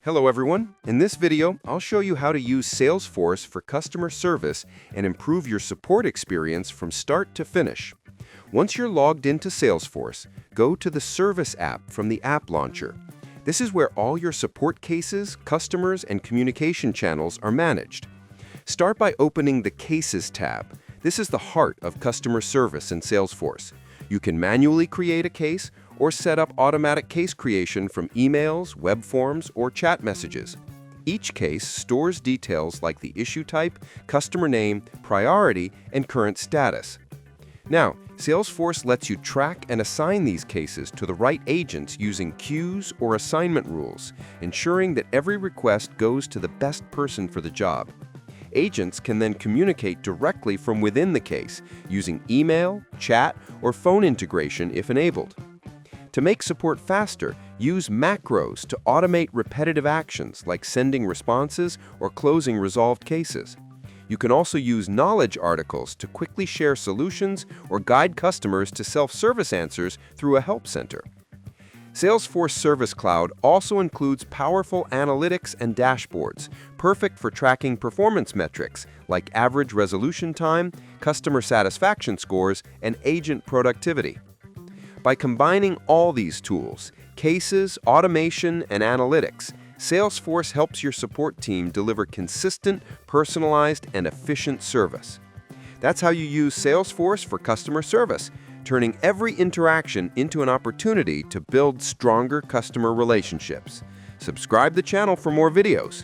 Hello everyone. In this video, I'll show you how to use Salesforce for customer service and improve your support experience from start to finish. Once you're logged into Salesforce, go to the Service app from the App Launcher. This is where all your support cases, customers, and communication channels are managed. Start by opening the Cases tab. This is the heart of customer service in Salesforce. You can manually create a case or set up automatic case creation from emails, web forms, or chat messages. Each case stores details like the issue type, customer name, priority, and current status. Now, Salesforce lets you track and assign these cases to the right agents using queues or assignment rules, ensuring that every request goes to the best person for the job. Agents can then communicate directly from within the case using email, chat, or phone integration if enabled. To make support faster, use macros to automate repetitive actions like sending responses or closing resolved cases. You can also use knowledge articles to quickly share solutions or guide customers to self-service answers through a help center. Salesforce Service Cloud also includes powerful analytics and dashboards, perfect for tracking performance metrics like average resolution time, customer satisfaction scores, and agent productivity. By combining all these tools, cases, automation, and analytics, Salesforce helps your support team deliver consistent, personalized, and efficient service. That's how you use Salesforce for customer service, turning every interaction into an opportunity to build stronger customer relationships. Subscribe to the channel for more videos.